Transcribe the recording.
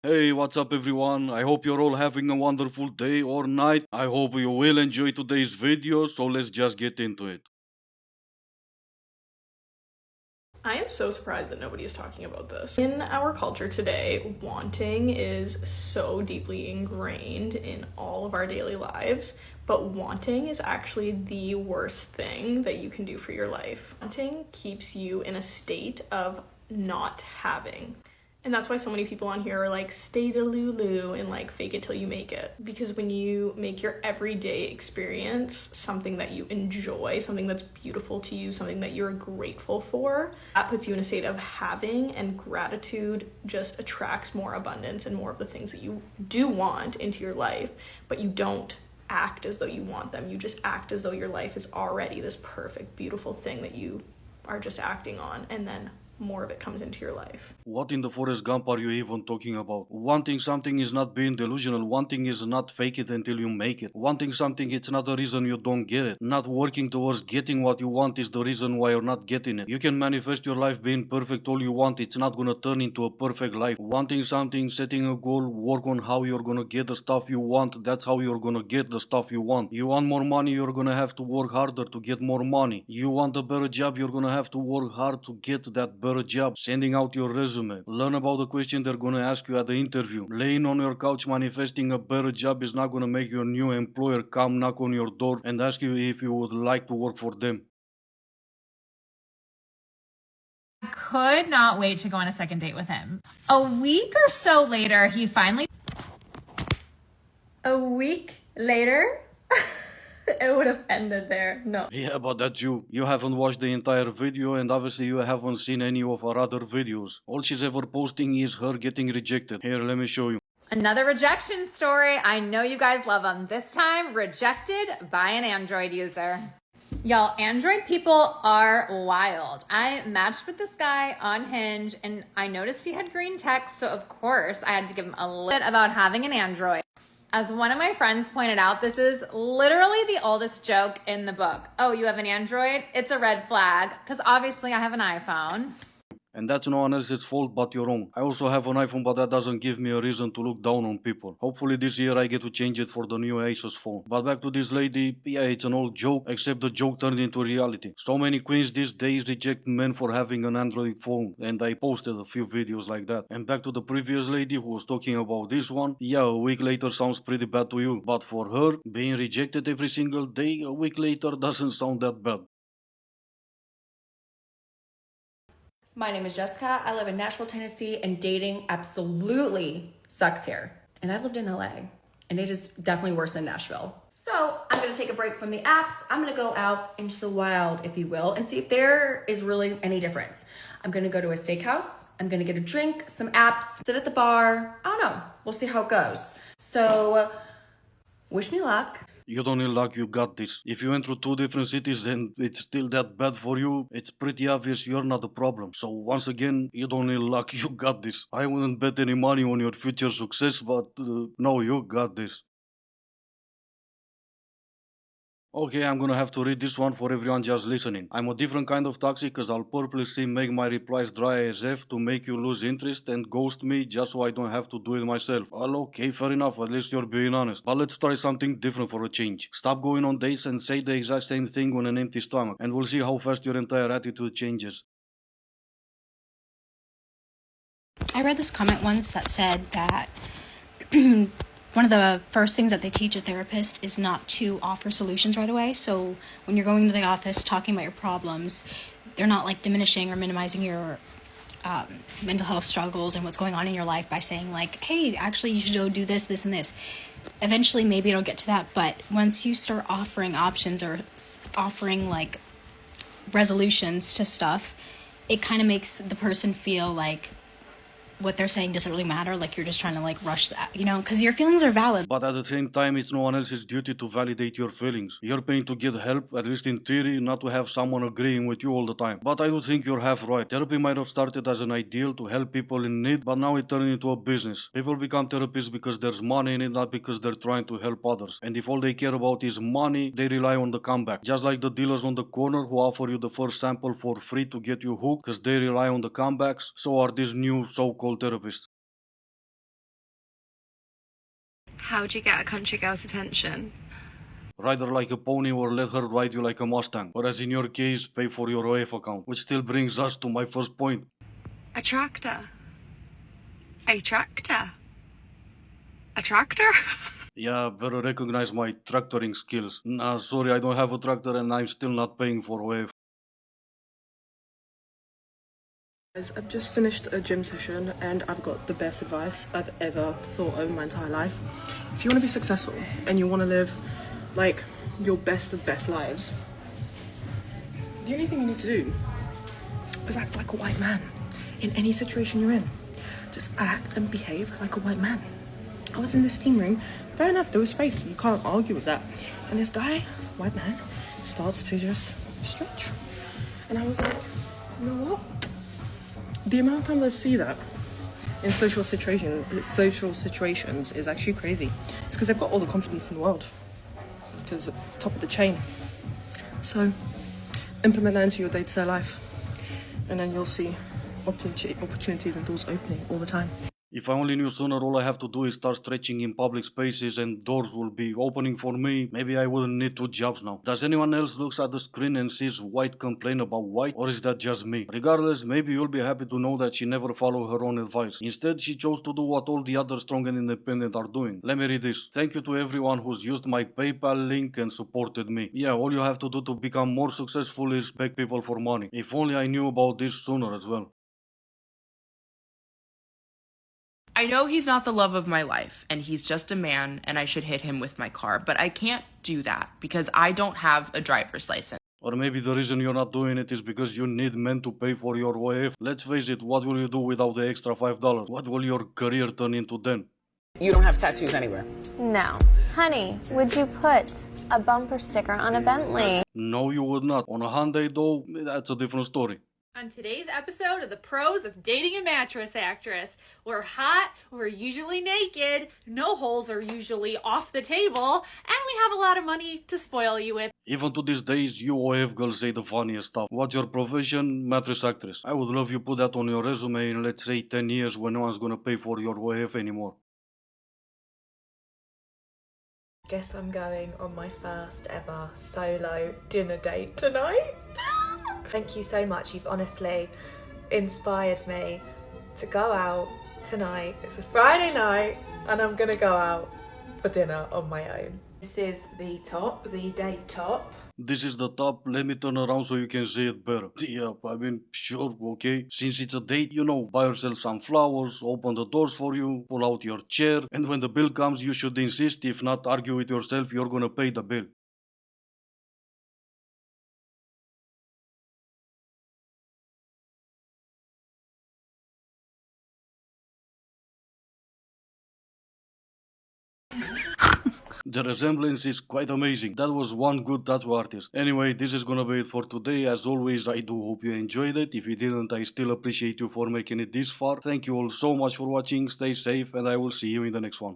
Hey, what's up everyone? I hope you're all having a wonderful day or night. I hope you will enjoy today's video, so let's just get into it. I am so surprised that nobody is talking about this. In our culture today, wanting is so deeply ingrained in all of our daily lives, but wanting is actually the worst thing that you can do for your life. Wanting keeps you in a state of not having. And that's why so many people on here are like, stay to Lulu and like fake it till you make it. Because when you make your everyday experience something that you enjoy, something that's beautiful to you, something that you're grateful for, that puts you in a state of having, and gratitude just attracts more abundance and more of the things that you do want into your life, but you don't act as though you want them. You just act as though your life is already this perfect, beautiful thing that you are just acting on, and then more of it comes into your life. What in the Forest Gump are you even talking about? Wanting something is not being delusional. Wanting is not fake it until you make it. Wanting something, it's not the reason you don't get it. Not working towards getting what you want is the reason why you're not getting it. You can manifest your life being perfect all you want. It's not gonna turn into a perfect life. Wanting something, setting a goal, work on how you're gonna get the stuff you want. That's how you're gonna get the stuff you want. You want more money, you're gonna have to work harder to get more money. You want a better job, you're gonna have to work hard to get that better job. Sending out your resume. Learn about the question they're gonna ask you at the interview. Laying on your couch manifesting a better job is not gonna make your new employer come knock on your door and ask you if you would like to work for them. Could not wait to go on a second date with him. A week or so later, he finally. A week later, it would have ended there. No. Yeah, but that's you. You haven't watched the entire video and obviously you haven't seen any of our other videos. All she's ever posting is her getting rejected. Here, let me show you. Another rejection story. I know you guys love them. This time, rejected by an Android user. Y'all, Android people are wild. I matched with this guy on Hinge and I noticed he had green text, so of course I had to give him a little bit about having an Android. As one of my friends pointed out, this is literally the oldest joke in the book. Oh, you have an Android? It's a red flag, because obviously I have an iPhone. And that's no one else's fault but your own. I also have an iPhone, but that doesn't give me a reason to look down on people. Hopefully this year I get to change it for the new Asus phone. But back to this lady, yeah, it's an old joke, except the joke turned into reality. So many queens these days reject men for having an Android phone, and I posted a few videos like that. And back to the previous lady who was talking about this one, yeah, a week later sounds pretty bad to you. But for her, being rejected every single day, a week later doesn't sound that bad. My name is Jessica. I live in Nashville, Tennessee, and dating absolutely sucks here. And I lived in LA, and it is definitely worse than Nashville. So I'm gonna take a break from the apps. I'm gonna go out into the wild, if you will, and see if there is really any difference. I'm gonna go to a steakhouse. I'm gonna get a drink, some apps, sit at the bar. I don't know. We'll see how it goes. So wish me luck. You don't need luck, you got this. If you went through two different cities and it's still that bad for you, it's pretty obvious you're not the problem. So once again, you don't need luck, you got this. I wouldn't bet any money on your future success, but no, you got this. Okay, I'm gonna have to read this one for everyone just listening. I'm a different kind of toxic because I'll purposely make my replies dry as F to make you lose interest and ghost me just so I don't have to do it myself. Well, okay, fair enough, at least you're being honest. But let's try something different for a change. Stop going on dates and say the exact same thing on an empty stomach, and we'll see how fast your entire attitude changes. I read this comment once that said that one of the first things that they teach a therapist is not to offer solutions right away. So when you're going to the office talking about your problems, they're not like diminishing or minimizing your mental health struggles and what's going on in your life by saying like, hey, actually you should go do this, this, and this. Eventually maybe it'll get to that, but once you start offering options or offering like resolutions to stuff, it kind of makes the person feel like what they're saying doesn't really matter, like you're just trying to like rush that, because your feelings are valid. But at the same time, it's no one else's duty to validate your feelings. You're paying to get help, at least in theory, not to have someone agreeing with you all the time. But I do think you're half right. Therapy might have started as an ideal to help people in need, but now it turned into a business. People become therapists because there's money in it, not because they're trying to help others. And if all they care about is money, they rely on the comeback. Just like the dealers on the corner who offer you the first sample for free to get you hooked because they rely on the comebacks, so are these new so-called therapists. How'd you get a country girl's attention? Ride her like a pony or let her ride you like a Mustang. Whereas in your case, pay for your OF account. Which still brings us to my first point. A tractor. A tractor. A tractor? Yeah, better recognize my tractoring skills. Nah, sorry, I don't have a tractor and I'm still not paying for OF. Guys, I've just finished a gym session and I've got the best advice I've ever thought of in my entire life. If you want to be successful and you want to live like your best of best lives, the only thing you need to do is act like a white man in any situation you're in. Just act and behave like a white man. I was in this steam room, fair enough, there was space, you can't argue with that. And this guy, white man, starts to just stretch. And I was like, you know what? The amount of times I see that in social situations is actually crazy. It's because they've got all the confidence in the world. Because top of the chain. So implement that into your day-to-day life, and then you'll see opportunities and doors opening all the time. If I only knew sooner, all I have to do is start stretching in public spaces and doors will be opening for me. Maybe I wouldn't need 2 jobs now. Does anyone else looks at the screen and sees white complain about white? Or is that just me? Regardless, maybe you'll be happy to know that she never followed her own advice. Instead, she chose to do what all the other strong and independent are doing. Let me read this. Thank you to everyone who's used my PayPal link and supported me. Yeah, all you have to do to become more successful is beg people for money. If only I knew about this sooner as well. I know he's not the love of my life and he's just a man and I should hit him with my car, but I can't do that because I don't have a driver's license. Or maybe the reason you're not doing it is because you need men to pay for your OF. Let's face it, what will you do without the extra $5? What will your career turn into then? You don't have tattoos anywhere. No. Honey, would you put a bumper sticker on a Bentley? No, you would not. On a Hyundai though, that's a different story. On today's episode of The Pros of Dating a Mattress Actress, we're hot, we're usually naked, no holes are usually off the table, and we have a lot of money to spoil you with. Even to these days, you OF girls say the funniest stuff. What's your profession? Mattress actress. I would love you put that on your resume in, let's say, 10 years when no one's gonna pay for your OF anymore. Guess I'm going on my first ever solo dinner date tonight. Thank you so much. You've honestly inspired me to go out tonight. It's a Friday night and I'm gonna go out for dinner on my own. This is the top, the date top. This is the top. Let me turn around so you can see it better. Yeah, I mean, sure, okay. Since it's a date, you know, buy yourself some flowers, open the doors for you, pull out your chair, and when the bill comes, you should insist. If not, argue with yourself, you're gonna pay the bill. The resemblance is quite amazing. That was one good tattoo artist. Anyway, this is gonna be it for today. As always, I do hope you enjoyed it. If you didn't, I still appreciate you for making it this far. Thank you all so much for watching. Stay safe and I will see you in the next one.